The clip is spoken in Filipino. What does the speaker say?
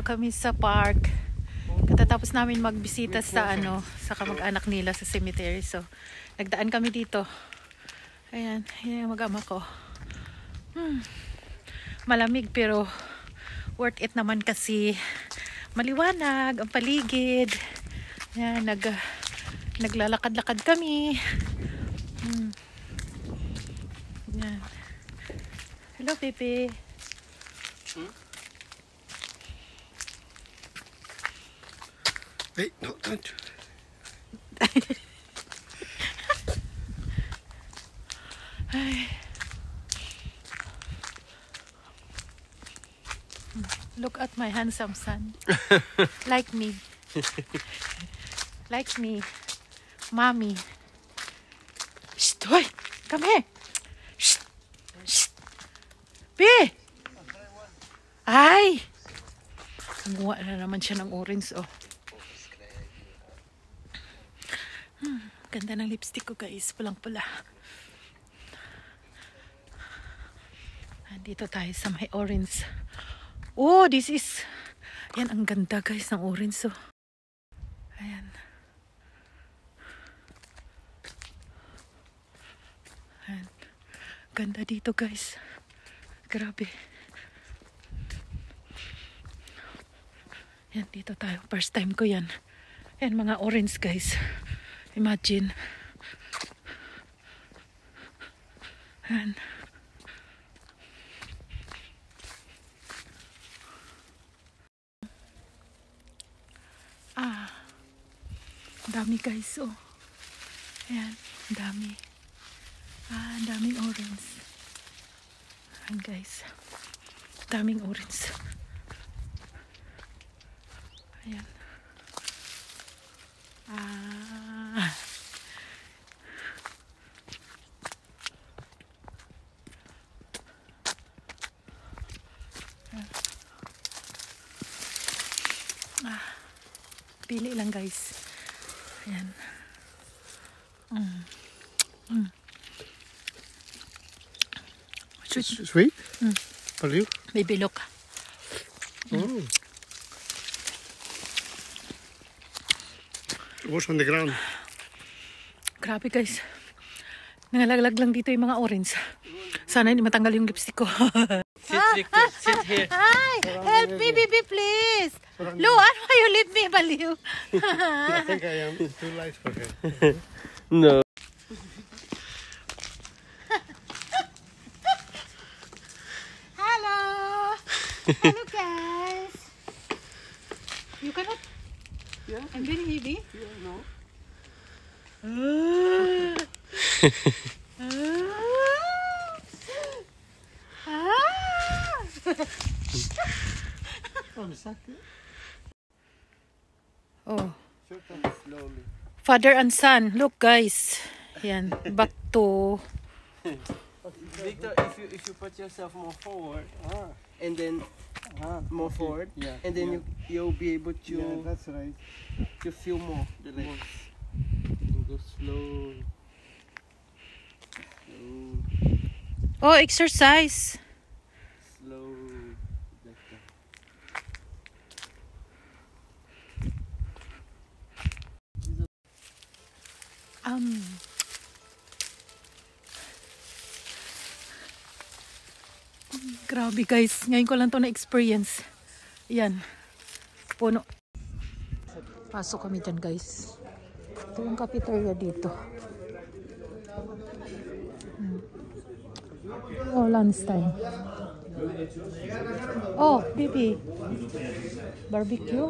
kami sa park. Katatapos namin magbisita sa sa kamag-anak nila sa cemetery. So, nagdaan kami dito. Ayan, yan yung mag-ama ko. Malamig pero worth it naman kasi maliwanag ang paligid. Ayan, naglalakad-lakad kami. Ayan. Hello, Pepe. Wait, no, don't. Look at my handsome son. Like me. Like me. Mommy. Shh, hoy! Come here! Shh! Shh! Be! Ay! Kumuha na naman siya ng orange, oh. Ganda ng lipstick ko, guys. Pulang-pula. Dito tayo sa may orange. Oh, this is... Ayan, ang ganda, guys, ng orange, oh. Ayan. Ayan. Ganda dito, guys. Grabe. Ayan, dito tayo. First time ko yan. Ayan, mga orange, guys. Imagine. Ayan. Dami, guys, oh. Ayan, dami. Daming orange. Ayan, guys. Daming orange. Ayan. Pili lang, guys. Ayan. Sweet? For you? Maybe look. What's on the ground? Grabe, guys. Nangalaglag lang dito yung mga orange. Sana hindi matanggal yung lipstick ko. Sit here. Hi! Help me, baby, please! Luan, why you leave me, baliw? I think I am too light for her. No. Hello! Hello, guys! You cannot... Yeah. I'm very heavy. Yeah, no. Oh. Slowly. Father and son. Look, guys. Yan. Back to... Victor, if you put yourself more forward, and then more forward, and then you'll be able to that's right. to feel more the legs. Go slow. Oh, exercise. Slow. Like that. Grabe, guys. Ngayon ko lang to na-experience. Yan. Puno. Pasok kami dyan, guys. Ito yung cafeteria dito. Oh, lunch time. Oh, baby. Barbecue.